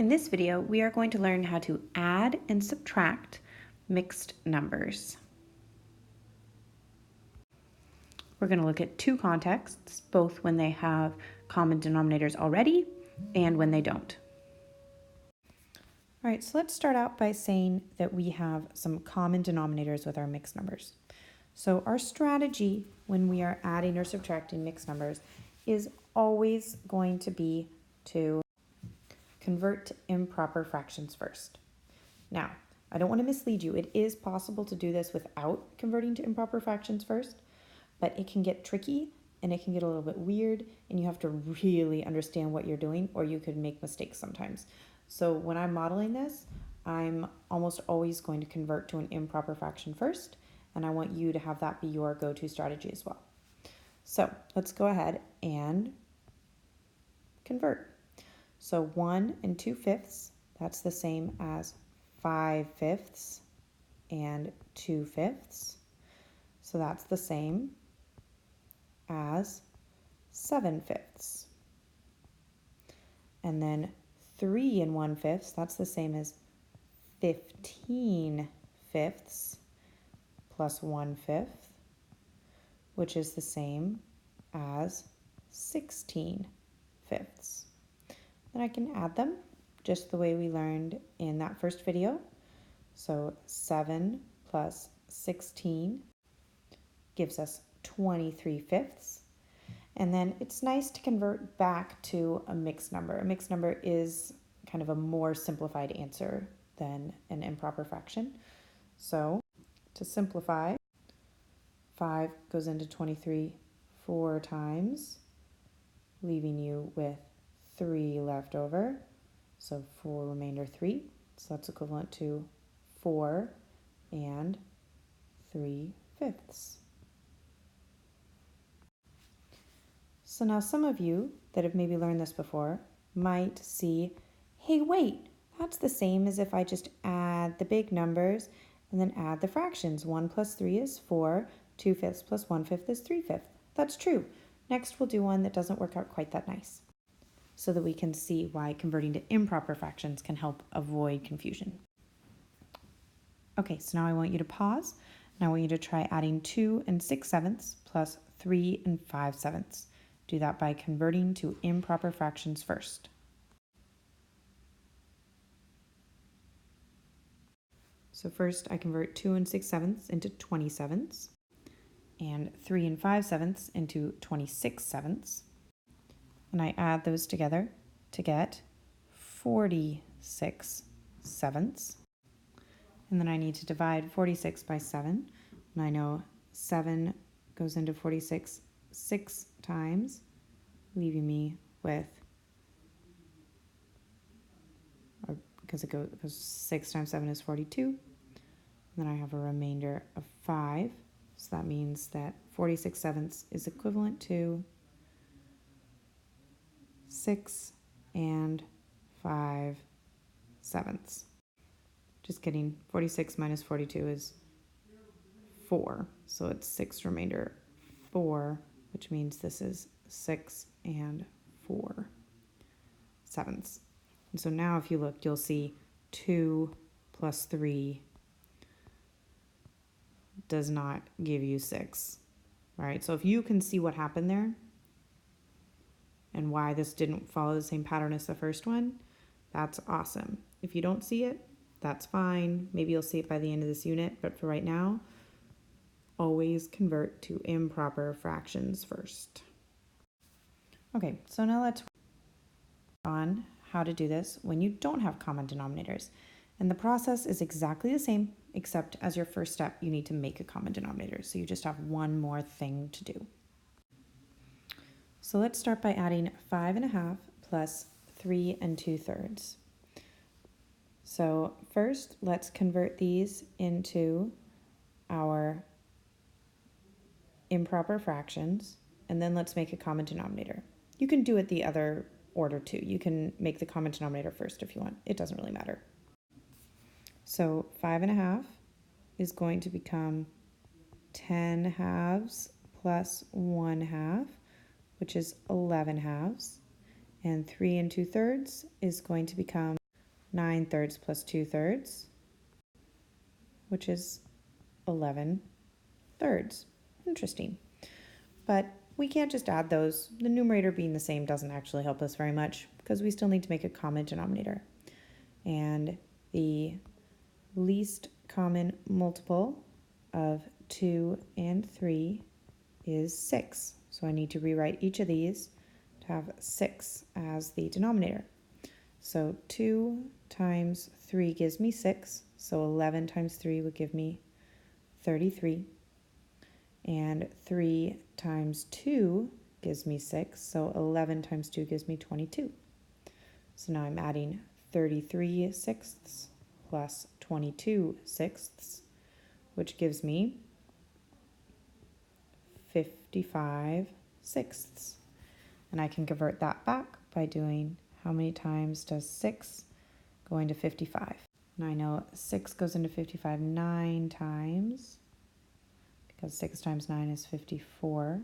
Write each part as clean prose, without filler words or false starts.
In this video, we are going to learn how to add and subtract mixed numbers. We're going to look at two contexts, both when they have common denominators already and when they don't. All right, so let's start out by saying that we have some common denominators with our mixed numbers. So our strategy when we are adding or subtracting mixed numbers is always going to be to convert to improper fractions first. Now, I don't want to mislead you. It is possible to do this without converting to improper fractions first, but it can get tricky and it can get a little bit weird, and you have to really understand what you're doing, or you could make mistakes sometimes. So when I'm modeling this, I'm almost always going to convert to an improper fraction first, and I want you to have that be your go-to strategy as well. So let's go ahead and convert. So 1 2/5, that's the same as 5/5 and 2/5. So that's the same as 7/5. And then 3 1/5, that's the same as 15/5 plus 1/5, which is the same as 16/5. Then I can add them just the way we learned in that first video. So 7 plus 16 gives us 23/5. And then it's nice to convert back to a mixed number. A mixed number is kind of a more simplified answer than an improper fraction. So to simplify, 5 goes into 23 4 times, leaving you with 3 left over. So 4 remainder 3. So that's equivalent to 4 3/5. So now some of you that have maybe learned this before might see, hey, wait, that's the same as if I just add the big numbers and then add the fractions. 1 plus 3 is 4, 2/5 plus 1/5 is 3/5. That's true. Next we'll do one that doesn't work out quite that nice, so that we can see why converting to improper fractions can help avoid confusion. Okay, so now I want you to pause, and I want you to try adding 2 6/7 plus 3 5/7. Do that by converting to improper fractions first. So first I convert 2 6/7 into 27, and 3 5/7 into 26/7. And I add those together to get 46/7. And then I need to divide 46 by 7. And I know 7 goes into 46 6 times, leaving me with, or because it goes 6 times 7 is 42. And then I have a remainder of 5. So that means that 46/7 is equivalent to 6 5/7. Just kidding. 46 minus 42 is 4. So it's 6 remainder 4, which means this is 6 4/7. And so now if you look, you'll see 2 plus 3 does not give you 6. All right, so if you can see what happened there and why this didn't follow the same pattern as the first one, that's awesome. If you don't see it, that's fine. Maybe you'll see it by the end of this unit, but for right now, always convert to improper fractions first. Okay, so now let's work on how to do this when you don't have common denominators. And the process is exactly the same, except as your first step, you need to make a common denominator. So you just have one more thing to do. So let's start by adding 5 1/2 plus 3 2/3. So first, let's convert these into our improper fractions, and then let's make a common denominator. You can do it the other order too. You can make the common denominator first if you want. It doesn't really matter. So 5 1/2 is going to become 10 halves plus 1/2, which is 11 halves. And 3 2/3 is going to become 9/3 plus 2/3, which is 11/3. Interesting. But we can't just add those. The numerator being the same doesn't actually help us very much because we still need to make a common denominator. And the least common multiple of 2 and 3 is 6. So I need to rewrite each of these to have 6 as the denominator. So 2 times 3 gives me 6. So 11 times 3 would give me 33. And 3 times 2 gives me 6. So 11 times 2 gives me 22. So now I'm adding 33 sixths plus 22 sixths, which gives me 55 sixths. And I can convert that back by doing how many times does 6 go into 55? And I know 6 goes into 55 9 times, because 6 times 9 is 54,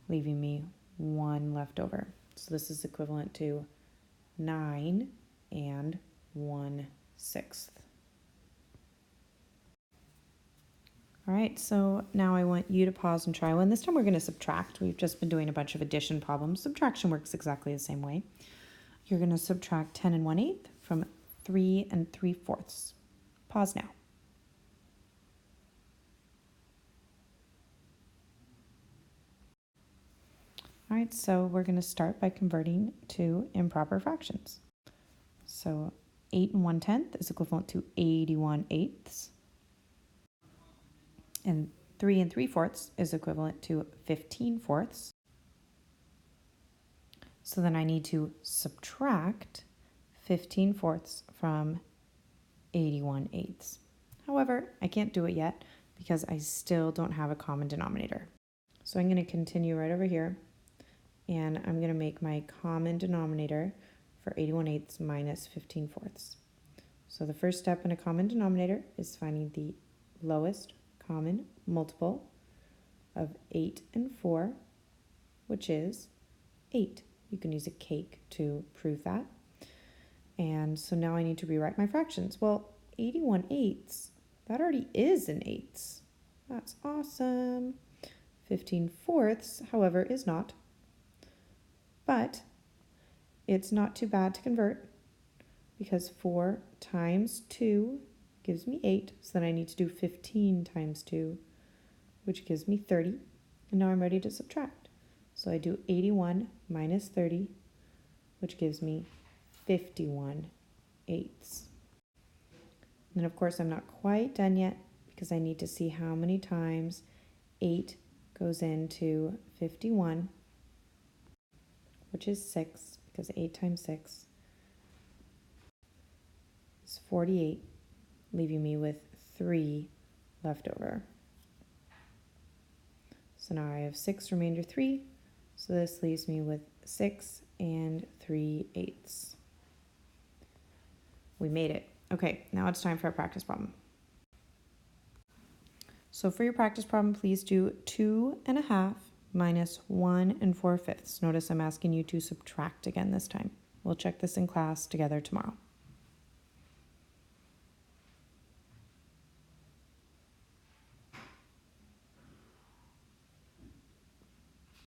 leaving me 1 left over. So this is equivalent to 9 and 1/6. All right, so now I want you to pause and try one. This time we're going to subtract. We've just been doing a bunch of addition problems. Subtraction works exactly the same way. You're going to subtract 10 and 1/8 from 3 and 3/4. Pause now. All right, so we're going to start by converting to improper fractions. So 8 and 1/10 is equivalent to 81/8. And 3 and 3/4 is equivalent to 15/4. So then I need to subtract 15/4 from 81/8. However, I can't do it yet because I still don't have a common denominator. So I'm going to continue right over here, and I'm going to make my common denominator for 81/8 minus 15/4. So the first step in a common denominator is finding the lowest common multiple of 8 and 4, which is 8. You can use a cake to prove that. And so now I need to rewrite my fractions. Well, 81/8, that already is in eighths. That's awesome. 15/4, however, is not. But it's not too bad to convert because 4 times 2 gives me 8. So then I need to do 15 times 2, which gives me 30. And now I'm ready to subtract. So I do 81 minus 30, which gives me 51/8. And then of course I'm not quite done yet because I need to see how many times 8 goes into 51, which is 6, because 8 times 6 is 48, leaving me with 3 left over. So now I have 6 remainder 3, so this leaves me with 6 and 3/8. We made it. Okay, now it's time for a practice problem. So for your practice problem, please do 2.5 minus 1 4/5. Notice I'm asking you to subtract again this time. We'll check this in class together tomorrow.